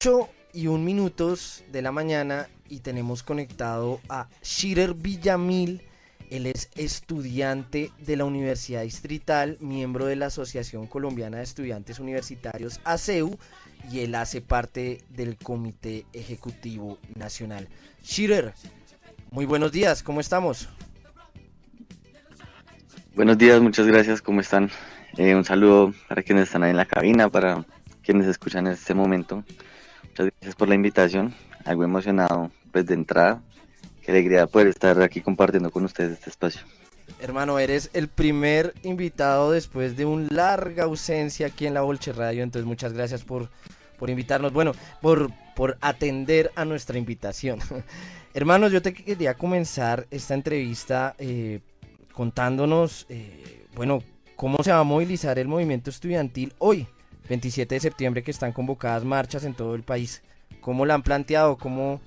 8:01 de la mañana y tenemos conectado a Shirer Villamil. Él es estudiante de la Universidad Distrital, miembro de la Asociación Colombiana de Estudiantes Universitarios ASEU, y él hace parte del Comité Ejecutivo Nacional. Shirer, muy buenos días, ¿cómo estamos? Buenos días, muchas gracias, ¿cómo están? Un saludo para quienes están ahí en la cabina, para quienes escuchan en este momento. Muchas gracias por la invitación, algo emocionado pues de entrada. Qué alegría poder estar aquí compartiendo con ustedes este espacio. Hermano, eres el primer invitado después de una larga ausencia aquí en la Bolche Radio, entonces muchas gracias por invitarnos, bueno, por atender a nuestra invitación. Hermanos, yo te quería comenzar esta entrevista contándonos, bueno, cómo se va a movilizar el movimiento estudiantil hoy, 27 de septiembre, que están convocadas marchas en todo el país. ¿Cómo la han planteado? ¿Cómo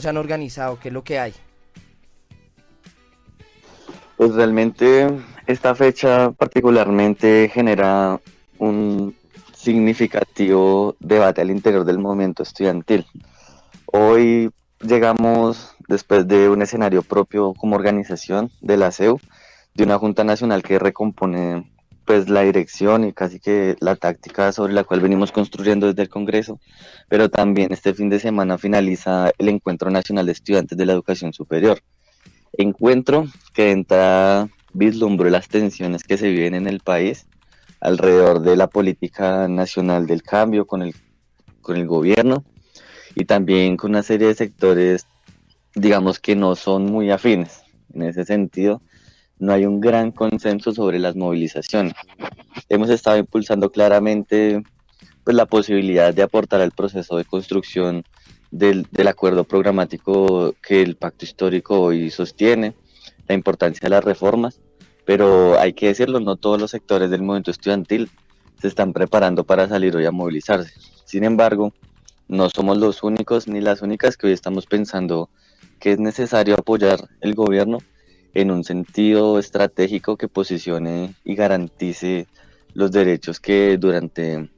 se han organizado? ¿Qué es lo que hay? Pues realmente esta fecha particularmente genera un significativo debate al interior del movimiento estudiantil. Hoy llegamos después de un escenario propio como organización de la CEU, de una Junta Nacional que recompone pues la dirección y casi que la táctica sobre la cual venimos construyendo desde el Congreso, pero también este fin de semana finaliza el Encuentro Nacional de Estudiantes de la Educación Superior. Encuentro que de entrada vislumbró las tensiones que se viven en el país alrededor de la política nacional del cambio con el gobierno y también con una serie de sectores, digamos que no son muy afines. En ese sentido, no hay un gran consenso sobre las movilizaciones. Hemos estado impulsando claramente pues, la posibilidad de aportar al proceso de construcción del acuerdo programático que el pacto histórico hoy sostiene, la importancia de las reformas, pero hay que decirlo, no todos los sectores del movimiento estudiantil se están preparando para salir hoy a movilizarse. Sin embargo, no somos los únicos ni las únicas que hoy estamos pensando que es necesario apoyar el gobierno en un sentido estratégico que posicione y garantice los derechos que durante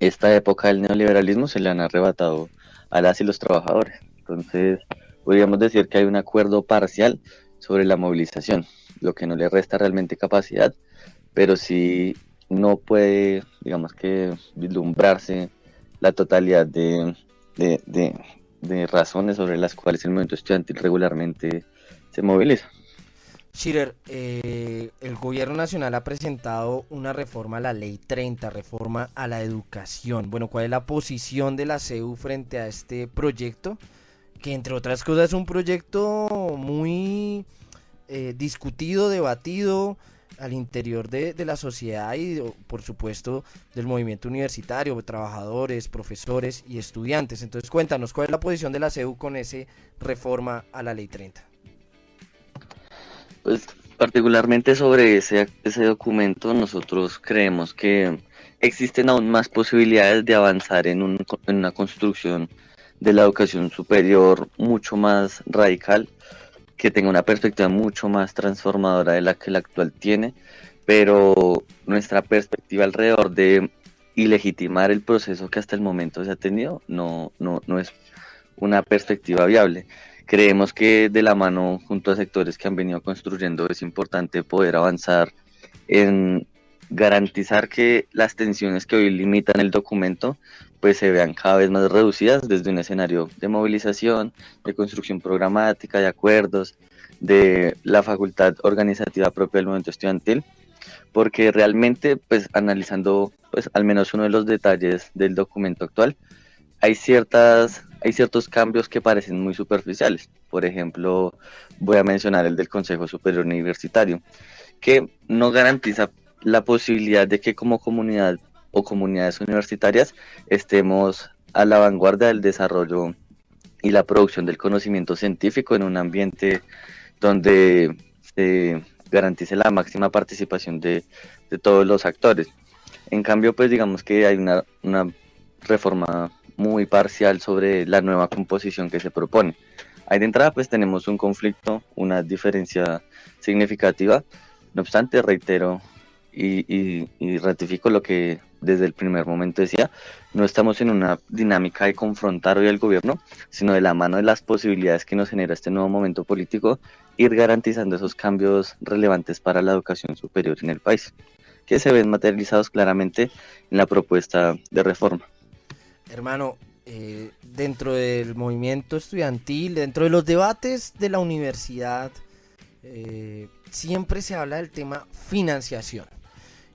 esta época del neoliberalismo se le han arrebatado a las y los trabajadores. Entonces, podríamos decir que hay un acuerdo parcial sobre la movilización, lo que no le resta realmente capacidad, pero sí no puede, digamos que, vislumbrarse la totalidad de razones sobre las cuales el movimiento estudiantil regularmente se moviliza. Schirer, el gobierno nacional ha presentado una reforma a la ley 30, reforma a la educación. Bueno, ¿cuál es la posición de la CEU frente a este proyecto? Que entre otras cosas es un proyecto muy discutido, debatido al interior de la sociedad y por supuesto del movimiento universitario, trabajadores, profesores y estudiantes. Entonces cuéntanos, ¿cuál es la posición de la CEU con ese reforma a la ley 30? Pues particularmente sobre ese documento, nosotros creemos que existen aún más posibilidades de avanzar en una construcción de la educación superior mucho más radical, que tenga una perspectiva mucho más transformadora de la que la actual tiene, pero nuestra perspectiva alrededor de ilegitimar el proceso que hasta el momento se ha tenido no es una perspectiva viable. Creemos que de la mano junto a sectores que han venido construyendo es importante poder avanzar en garantizar que las tensiones que hoy limitan el documento pues se vean cada vez más reducidas desde un escenario de movilización, de construcción programática, de acuerdos, de la facultad organizativa propia del movimiento estudiantil, porque realmente pues analizando pues al menos uno de los detalles del documento actual, hay ciertos cambios que parecen muy superficiales. Por ejemplo, voy a mencionar el del Consejo Superior Universitario, que no garantiza la posibilidad de que como comunidad o comunidades universitarias estemos a la vanguardia del desarrollo y la producción del conocimiento científico en un ambiente donde se garantice la máxima participación de todos los actores. En cambio, pues digamos que hay una reforma muy parcial sobre la nueva composición que se propone. Ahí de entrada pues tenemos un conflicto, una diferencia significativa. No obstante, reitero y ratifico lo que desde el primer momento decía, no estamos en una dinámica de confrontar hoy al gobierno, sino de la mano de las posibilidades que nos genera este nuevo momento político, ir garantizando esos cambios relevantes para la educación superior en el país, que se ven materializados claramente en la propuesta de reforma. Hermano, dentro del movimiento estudiantil, dentro de los debates de la universidad, siempre se habla del tema financiación.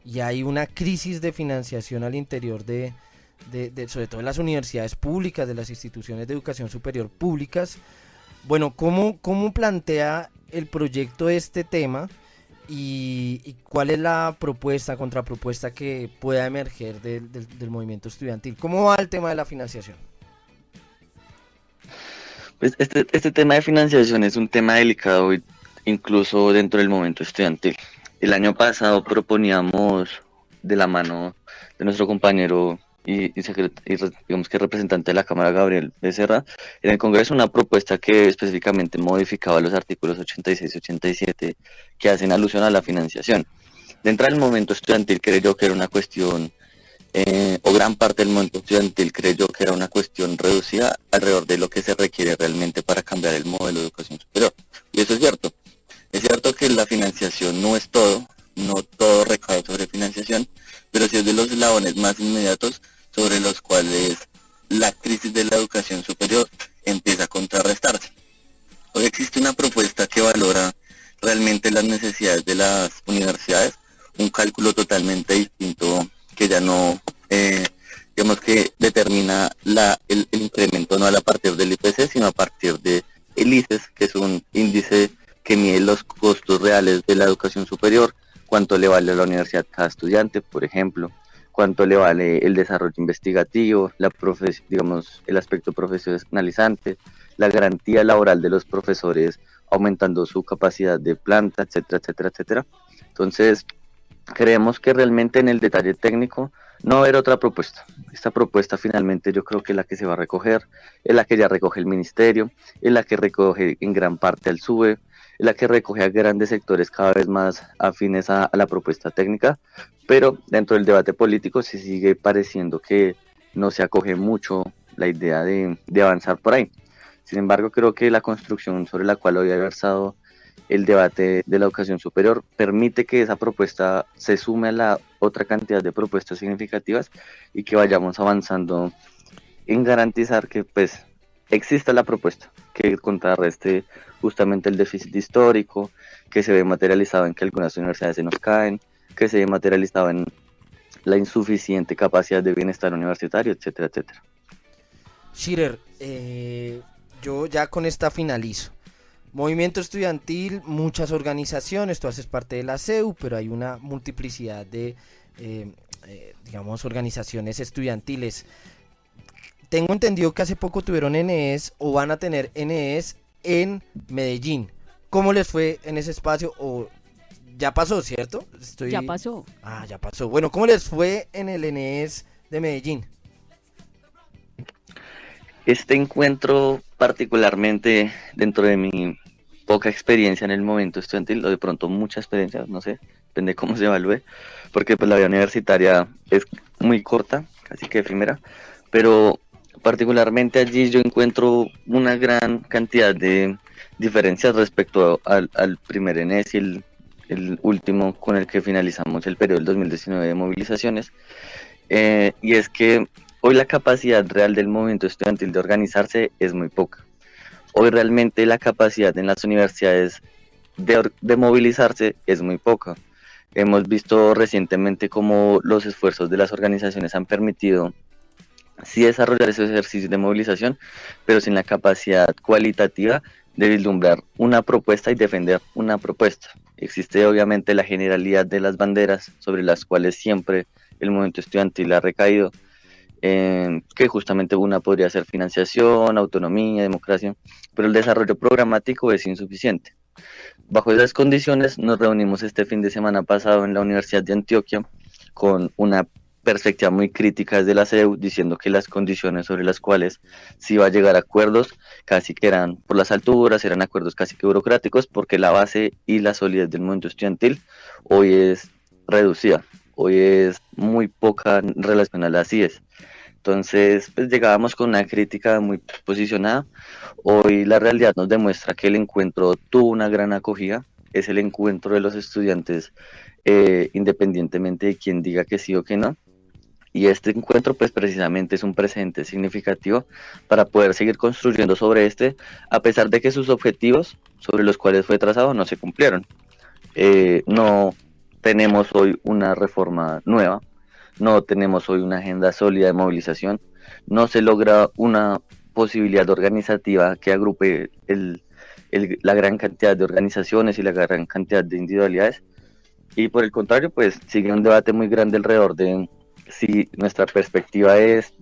Y hay una crisis de financiación al interior sobre todo en las universidades públicas, de las instituciones de educación superior públicas. Bueno, ¿cómo plantea el proyecto este tema? ¿Y cuál es la propuesta, contrapropuesta que pueda emerger del movimiento estudiantil? ¿Cómo va el tema de la financiación? Pues este tema de financiación es un tema delicado incluso dentro del movimiento estudiantil. El año pasado proponíamos de la mano de nuestro compañero y digamos que representante de la Cámara, Gabriel Becerra, en el Congreso una propuesta que específicamente modificaba los artículos 86 y 87 que hacen alusión a la financiación. De entrada, el movimiento estudiantil creyó que era una cuestión, o gran parte del movimiento estudiantil creyó que era una cuestión reducida alrededor de lo que se requiere realmente para cambiar el modelo de educación superior. Y eso es cierto. Es cierto que la financiación no es todo, no todo recae sobre financiación, pero sí es de los eslabones más inmediatos sobre los cuales la crisis de la educación superior empieza a contrarrestarse. Hoy existe una propuesta que valora realmente las necesidades de las universidades, un cálculo totalmente distinto que ya no, digamos que determina el incremento no a partir del IPC, sino a partir de el ICES, que es un índice que mide los costos reales de la educación superior, cuánto le vale a la universidad cada estudiante, por ejemplo, cuánto le vale el desarrollo investigativo, digamos, el aspecto profesionalizante, la garantía laboral de los profesores aumentando su capacidad de planta, etcétera, etcétera, etcétera. Entonces, creemos que realmente en el detalle técnico no va a haber otra propuesta. Esta propuesta finalmente yo creo que es la que se va a recoger, es la que ya recoge el ministerio, es la que recoge en gran parte al SUBE, es la que recoge a grandes sectores cada vez más afines a la propuesta técnica, pero dentro del debate político se sigue pareciendo que no se acoge mucho la idea de avanzar por ahí. Sin embargo, creo que la construcción sobre la cual hoy ha versado el debate de la educación superior permite que esa propuesta se sume a la otra cantidad de propuestas significativas y que vayamos avanzando en garantizar que pues exista la propuesta que contrarreste justamente el déficit histórico, que se ve materializado en que algunas universidades se nos caen, que se ve materializado en la insuficiente capacidad de bienestar universitario, etcétera, etcétera. Shirer, yo ya con esta finalizo. Movimiento estudiantil, muchas organizaciones, tú haces parte de la CEU, pero hay una multiplicidad de, digamos, organizaciones estudiantiles. Tengo entendido que hace poco tuvieron NES o van a tener NES en Medellín. ¿Cómo les fue en ese espacio? O ya pasó, ¿cierto? Ya pasó. Ah, ya pasó. Bueno, ¿cómo les fue en el NES de Medellín? Este encuentro, particularmente dentro de mi poca experiencia en el momento estudiantil, o de pronto mucha experiencia, no sé, depende de cómo se evalúe, porque pues la vida universitaria es muy corta, casi que efímera, pero particularmente allí yo encuentro una gran cantidad de diferencias respecto al primer ENES y el último con el que finalizamos el periodo del 2019 de movilizaciones, y es que hoy la capacidad real del movimiento estudiantil de organizarse es muy poca. Hoy realmente la capacidad en las universidades de movilizarse es muy poca. Hemos visto recientemente cómo los esfuerzos de las organizaciones han permitido sí desarrollar ese ejercicio de movilización, pero sin la capacidad cualitativa de vislumbrar una propuesta y defender una propuesta. Existe obviamente la generalidad de las banderas sobre las cuales siempre el movimiento estudiantil ha recaído, que justamente una podría ser financiación, autonomía, democracia, pero el desarrollo programático es insuficiente. Bajo esas condiciones nos reunimos este fin de semana pasado en la Universidad de Antioquia con una perspectiva muy crítica desde la CEU, diciendo que las condiciones sobre las cuales se iba a llegar a acuerdos casi que eran por las alturas, eran acuerdos casi que burocráticos, porque la base y la solidez del movimiento estudiantil hoy es reducida. hoy es muy poca en relación a las IES. Entonces, pues llegábamos con una crítica muy posicionada. Hoy la realidad nos demuestra que el encuentro tuvo una gran acogida. Es el encuentro de los estudiantes, independientemente de quién diga que sí o que no. Y este encuentro, pues precisamente es un presente significativo para poder seguir construyendo sobre este, a pesar de que sus objetivos sobre los cuales fue trazado no se cumplieron. No tenemos hoy una reforma nueva, no tenemos hoy una agenda sólida de movilización, no se logra una posibilidad organizativa que agrupe la gran cantidad de organizaciones y la gran cantidad de individualidades. Y por el contrario, pues sigue un debate muy grande alrededor de si nuestra perspectiva es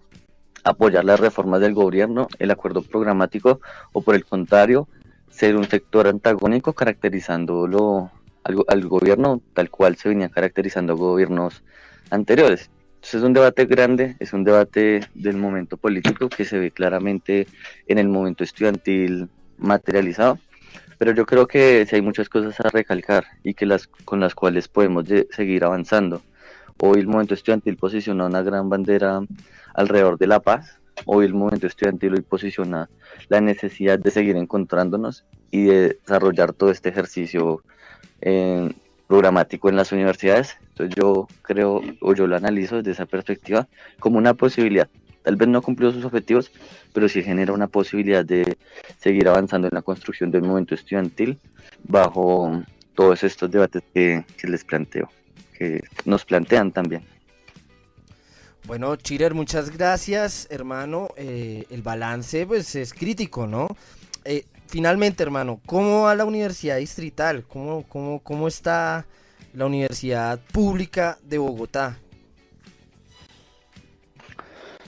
apoyar las reformas del gobierno, el acuerdo programático, o por el contrario, ser un sector antagónico caracterizándolo al gobierno tal cual se venía caracterizando a gobiernos anteriores. Entonces es un debate grande, es un debate del momento político que se ve claramente en el momento estudiantil materializado, pero yo creo que sí hay muchas cosas a recalcar y que con las cuales podemos seguir avanzando. Hoy el movimiento estudiantil posiciona una gran bandera alrededor de la paz. Hoy el movimiento estudiantil hoy posiciona la necesidad de seguir encontrándonos y de desarrollar todo este ejercicio eh, programático en las universidades. Entonces yo creo, o yo lo analizo desde esa perspectiva, como una posibilidad. Tal vez no cumplió sus objetivos, pero sí genera una posibilidad de seguir avanzando en la construcción del movimiento estudiantil bajo todos estos debates que les planteo, que nos plantean también. Bueno, Chirer, muchas gracias, hermano. El balance, pues, es crítico, ¿no? Finalmente, hermano, ¿cómo va la Universidad Distrital? ¿Cómo está la Universidad Pública de Bogotá?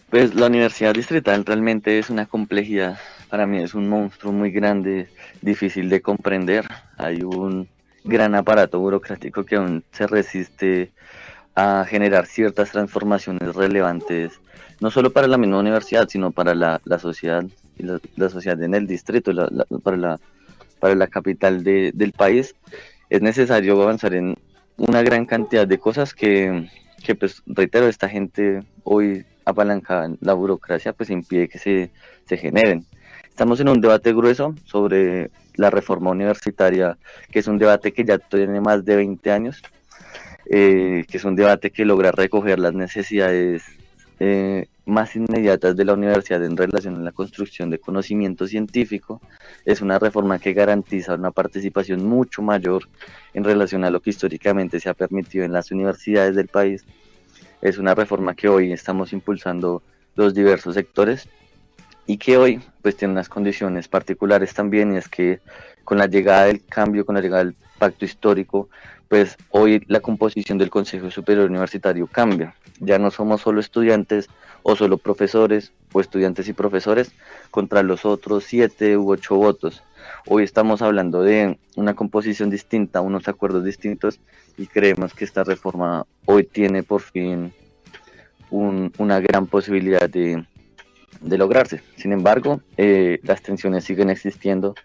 Pues la Universidad Distrital realmente es una complejidad, para mí es un monstruo muy grande, difícil de comprender. Hay un gran aparato burocrático que aún se resiste a generar ciertas transformaciones relevantes, no solo para la misma universidad, sino para la sociedad, y la sociedad en el distrito, para la capital del país. Es necesario avanzar en una gran cantidad de cosas que pues reitero, esta gente hoy apalancada en la burocracia pues impide que se generen. Estamos en un debate grueso sobre la reforma universitaria, que es un debate que ya tiene más de 20 años, que es un debate que logra recoger las necesidades más inmediatas de la universidad en relación a la construcción de conocimiento científico. Es una reforma que garantiza una participación mucho mayor en relación a lo que históricamente se ha permitido en las universidades del país. Es una reforma que hoy estamos impulsando los diversos sectores y que hoy pues tiene unas condiciones particulares también, y es que con la llegada del cambio, con la llegada del pacto histórico, pues hoy la composición del Consejo Superior Universitario cambia. Ya no somos solo estudiantes o solo profesores o estudiantes y profesores contra los otros 7 u 8 votos. Hoy estamos hablando de una composición distinta, unos acuerdos distintos, y creemos que esta reforma hoy tiene por fin una gran posibilidad de lograrse. Sin embargo, las tensiones siguen existiendo.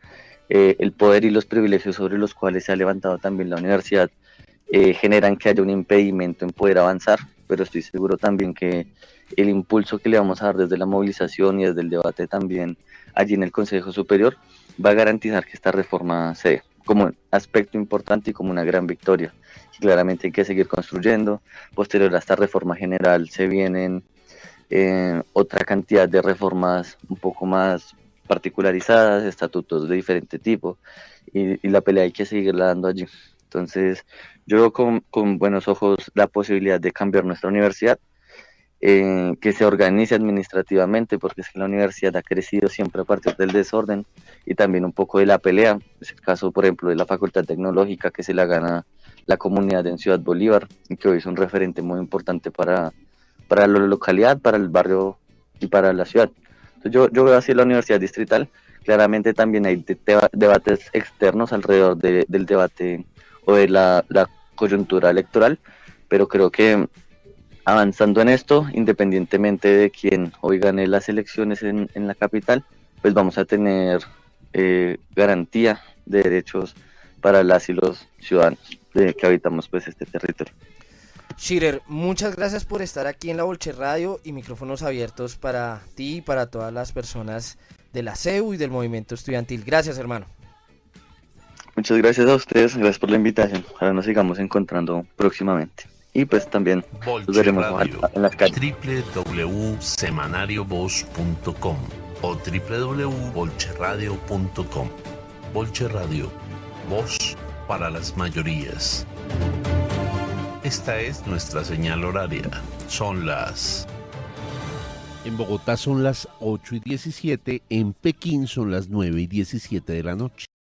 El poder y los privilegios sobre los cuales se ha levantado también la universidad generan que haya un impedimento en poder avanzar, pero estoy seguro también que el impulso que le vamos a dar desde la movilización y desde el debate también allí en el Consejo Superior va a garantizar que esta reforma se dé como un aspecto importante y como una gran victoria. Y claramente hay que seguir construyendo. Posterior a esta reforma general se vienen otra cantidad de reformas un poco más particularizadas, estatutos de diferente tipo, y la pelea hay que seguirla dando allí. Entonces, yo veo con buenos ojos la posibilidad de cambiar nuestra universidad, que se organice administrativamente, porque es que la universidad ha crecido siempre a partir del desorden y también un poco de la pelea. Es el caso, por ejemplo, de la Facultad Tecnológica, que se la gana la comunidad en Ciudad Bolívar, y que hoy es un referente muy importante para la localidad, para el barrio y para la ciudad. Entonces yo veo así la Universidad Distrital. Claramente también hay debates externos alrededor del debate o de la coyuntura electoral, pero creo que avanzando en esto, independientemente de quién hoy gane las elecciones en la capital, pues vamos a tener garantía de derechos para las y los ciudadanos que habitamos pues este territorio. Shirer, muchas gracias por estar aquí en la Bolche Radio y micrófonos abiertos para ti y para todas las personas de la CEU y del movimiento estudiantil. Gracias, hermano. Muchas gracias a ustedes, gracias por la invitación. Ojalá nos sigamos encontrando próximamente. Y pues también nos Bolche veremos Radio, ojalá en las calles. www.semanariovoz.com o www.bolcheradio.com. Bolche Radio, voz para las mayorías. Esta es nuestra señal horaria. Son las... En Bogotá son las 8:17, en Pekín son las 9:17 de la noche.